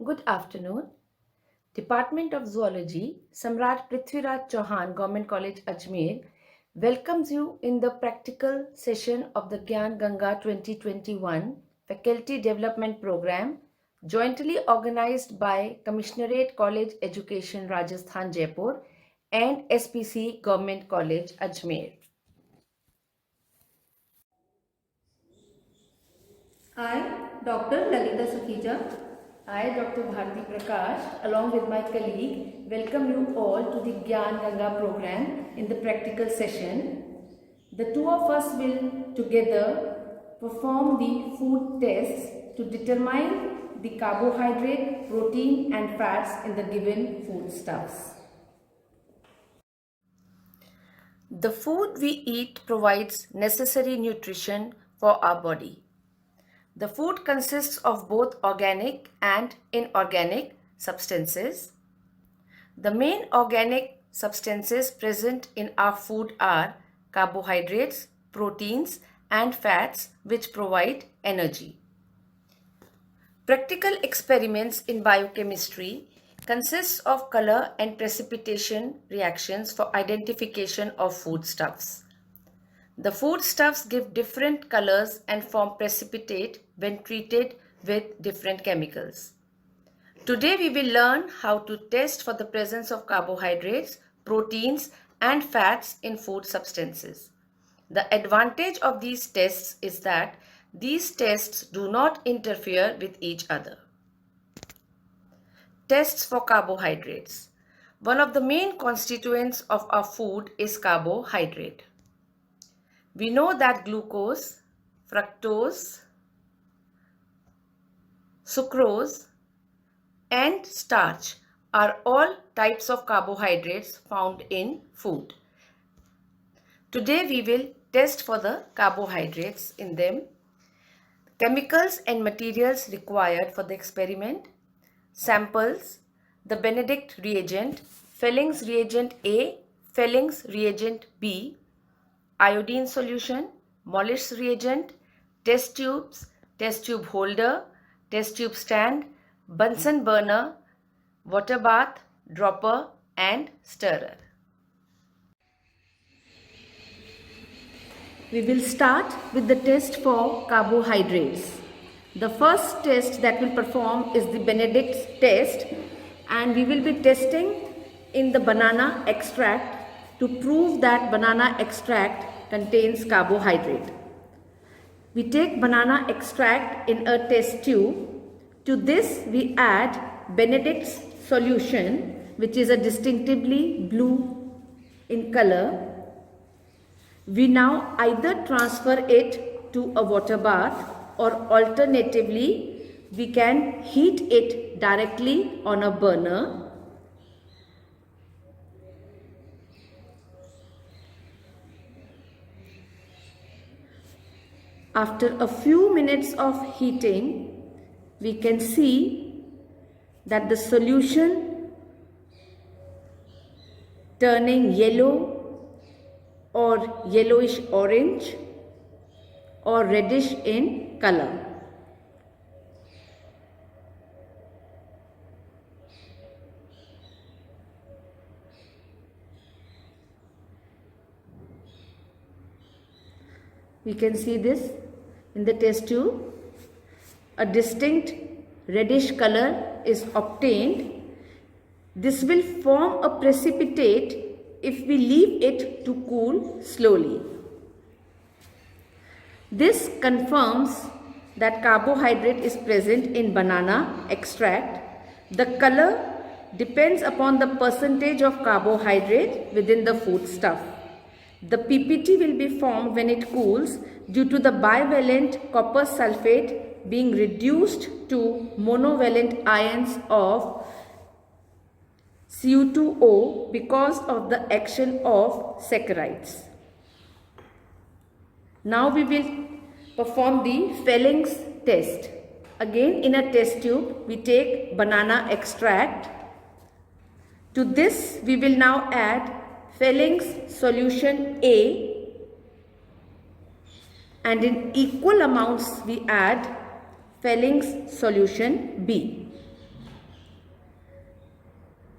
Good afternoon. Department of Zoology, Samrat Prithviraj Chauhan, Government College, Ajmer, welcomes you in the practical session of the Gyan Ganga 2021 Faculty Development Program, jointly organized by Commissionerate College Education, Rajasthan, Jaipur, and SPC Government College, Ajmer. I, Dr. Lalita Sukhija, I, Dr. Bharti Prakash, along with my colleague, welcome you all to the Gyan Ganga program in the practical session. The two of us will together perform the food tests to determine the carbohydrate, protein and fats in the given foodstuffs. The food we eat provides necessary nutrition for our body. The food consists of both organic and inorganic substances. The main organic substances present in our food are carbohydrates, proteins, and fats which provide energy. Practical experiments in biochemistry consists of color and precipitation reactions for identification of foodstuffs. The foodstuffs give different colors and form precipitate when treated with different chemicals. Today we will learn how to test for the presence of carbohydrates, proteins and fats in food substances. The advantage of these tests is that these tests do not interfere with each other. Tests for carbohydrates. One of the main constituents of our food is carbohydrate. We know that glucose, fructose, sucrose, and starch are all types of carbohydrates found in food. Today we will test for the carbohydrates in them. Chemicals and materials required for the experiment. Samples, the Benedict reagent, Fellings reagent A, Fellings reagent B, iodine solution, Mollis reagent, test tubes, test tube holder, test tube stand, Bunsen burner, water bath, dropper and stirrer. We will start with the test for carbohydrates. The first test that we'll perform is the Benedict's test, and we will be testing in the banana extract to prove that banana extract contains carbohydrate. We take banana extract in a test tube. To this we add Benedict's solution, which is a distinctively blue in color. We now either transfer it to a water bath or alternatively we can heat it directly on a burner. After a few minutes of heating, we can see that the solution turning yellow or yellowish orange or reddish in color. We can see this in the test tube. A distinct reddish color is obtained. This will form a precipitate if we leave it to cool slowly. This confirms that carbohydrate is present in banana extract. The color depends upon the percentage of carbohydrate within the foodstuff. The PPT will be formed when it cools due to the bivalent copper sulfate being reduced to monovalent ions of Cu2O because of the action of saccharides. Now we will perform the Fellings test. Again in a test tube we take banana extract. To this we will now add Fellings solution A, and in equal amounts we add Fellings solution B.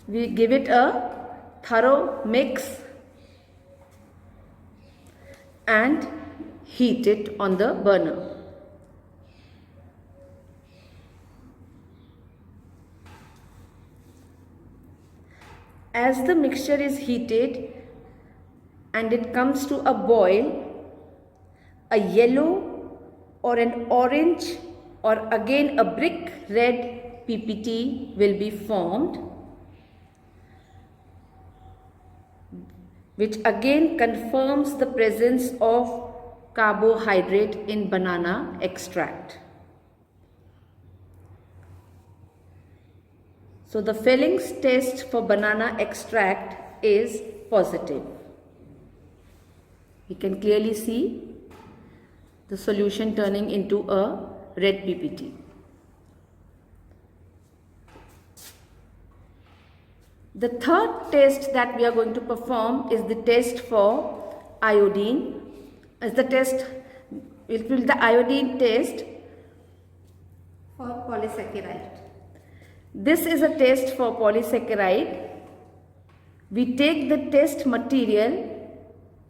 We give it a thorough mix and heat it on the burner. As the mixture is heated and it comes to a boil, a yellow or an orange or again a brick red PPT will be formed, which again confirms the presence of carbohydrate in banana extract. So the Fellings test for banana extract is positive. You can clearly see the solution turning into a red PPT. The third test that we are going to perform is the test for iodine. As the test, it will be the iodine test for polysaccharide. This is a test for polysaccharide. We take the test material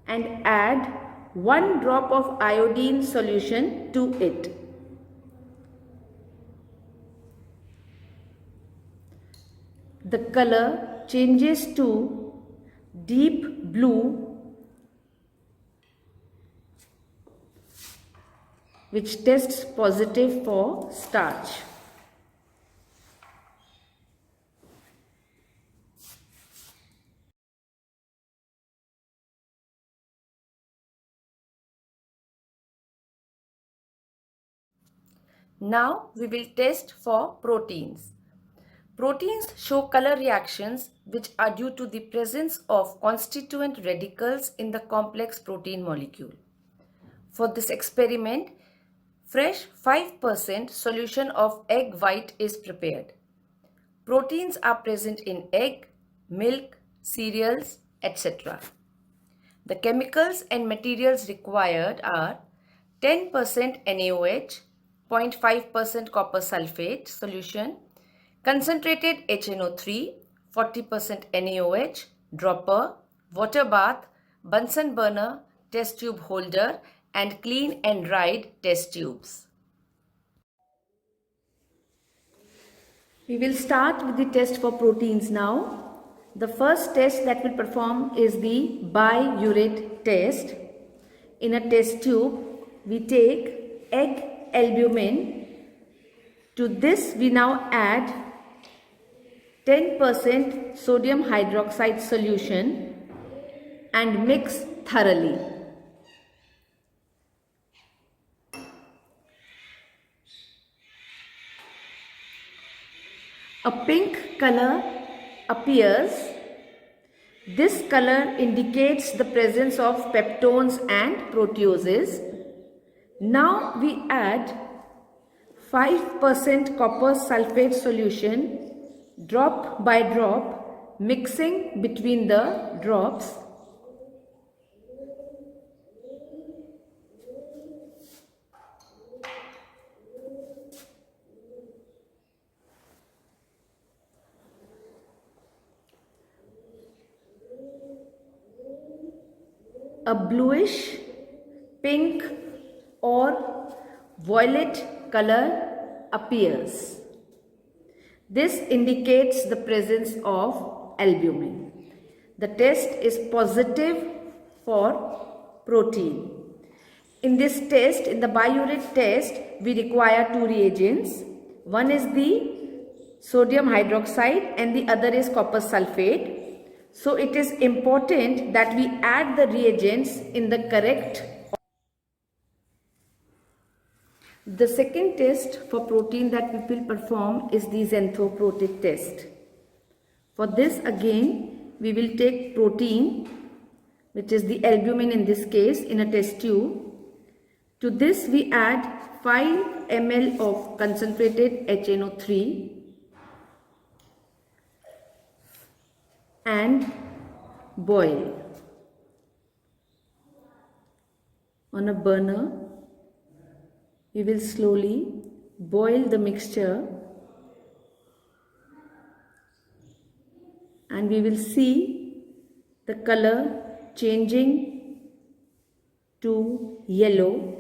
and add 1 drop of iodine solution to it. The color changes to deep blue, which tests positive for starch. Now we will test for proteins. Proteins show color reactions which are due to the presence of constituent radicals in the complex protein molecule. For this experiment, fresh 5% solution of egg white is prepared. Proteins are present in egg, milk, cereals, etc. The chemicals and materials required are 10% NaOH, 0.5% copper sulfate solution, concentrated HNO3, 40% NaOH, dropper, water bath, Bunsen burner, test tube holder, and clean and dried test tubes. We will start with the test for proteins now. The first test that we'll perform is the biurate test. In a test tube, we take egg albumin. To this, we now add 10% sodium hydroxide solution and mix thoroughly. A pink color appears. This color indicates the presence of peptones and proteoses. Now we add 5% copper sulfate solution drop by drop, mixing between the drops. A bluish, pink or violet color appears. This indicates the presence of albumin. The test is positive for protein. In this test, in the biurate test, we require 2 reagents. One is the sodium hydroxide and the other is copper sulfate. So it is important that we add the reagents in the correct order. The second test for protein that we will perform is the xanthoprotic test. For this again, we will take protein, which is the albumin in this case, in a test tube. To this we add 5 ml of concentrated HNO3 and boil. On a burner, we will slowly boil the mixture and we will see the color changing to yellow,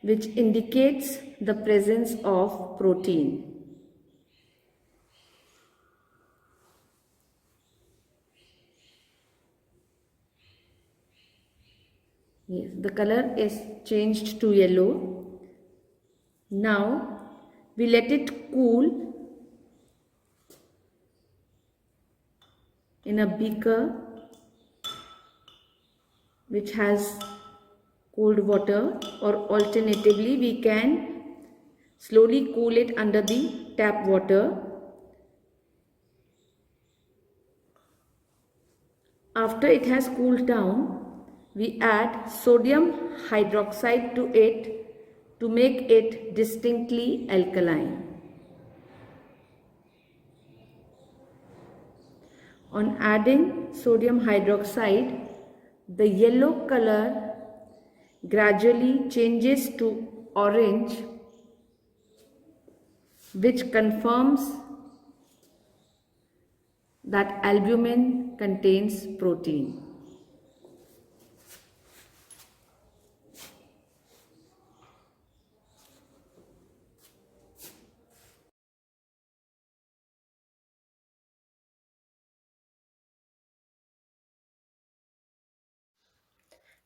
which indicates the presence of protein. Yes, the color is changed to yellow. Now we let it cool in a beaker which has cold water, or alternatively we can slowly cool it under the tap water. After it has cooled down, we add sodium hydroxide to it to make it distinctly alkaline. On adding sodium hydroxide, the yellow color gradually changes to orange, which confirms that albumin contains protein.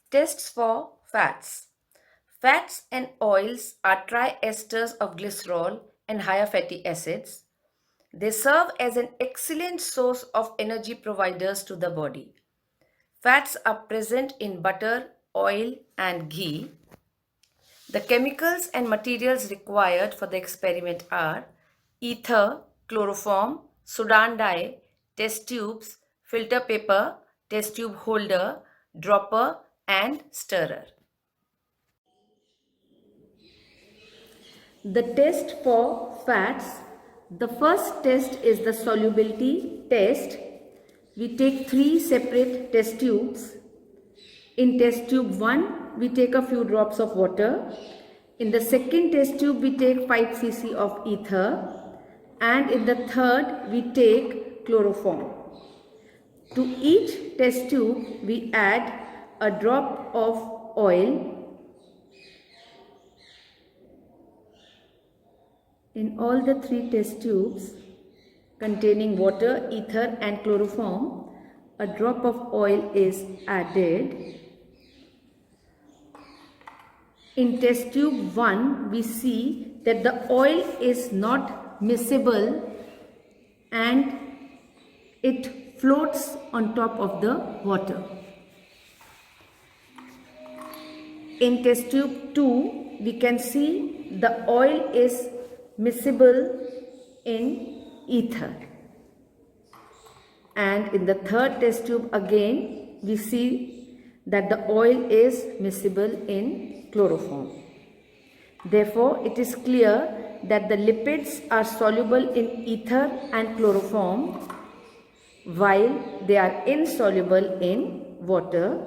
Tests for fats. Fats and oils are triesters of glycerol and higher fatty acids. They serve as an excellent source of energy providers to the body. Fats are present in butter, oil, and ghee. The chemicals and materials required for the experiment are ether, chloroform, Sudan dye, test tubes, filter paper, test tube holder, dropper, and stirrer. The test for fats. The first test is the solubility test. We take 3 separate test tubes. In test tube 1, we take a few drops of water. In the second test tube, we take 5 cc of ether. And in the third, we take chloroform. To each test tube, we add a drop of oil. In all the 3 test tubes containing water, ether and chloroform, a drop of oil is added. In test tube 1, we see that the oil is not miscible and it floats on top of the water. In test tube 2, we can see the oil is miscible in ether. And in the third test tube again, we see that the oil is miscible in chloroform. Therefore, it is clear that the lipids are soluble in ether and chloroform while they are insoluble in water.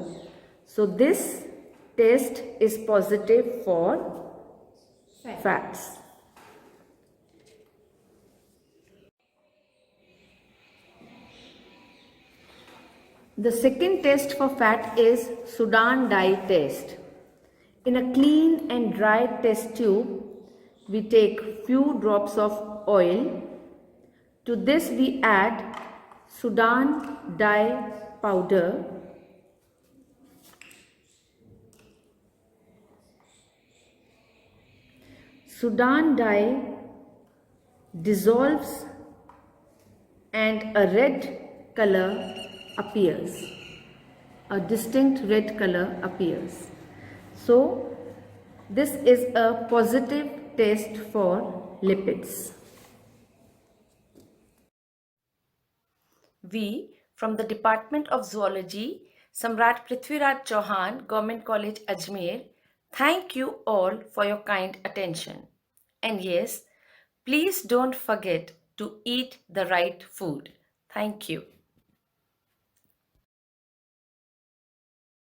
So, this test is positive for fats. The second test for fat is Sudan dye test. In a clean and dry test tube, we take few drops of oil. To this we add Sudan dye powder. Sudan dye dissolves and a red color appears. A distinct red color appears. So, this is a positive test for lipids. We, from the Department of Zoology, Samrat Prithviraj Chauhan, Government College, Ajmer, thank you all for your kind attention. And yes, please don't forget to eat the right food. Thank you.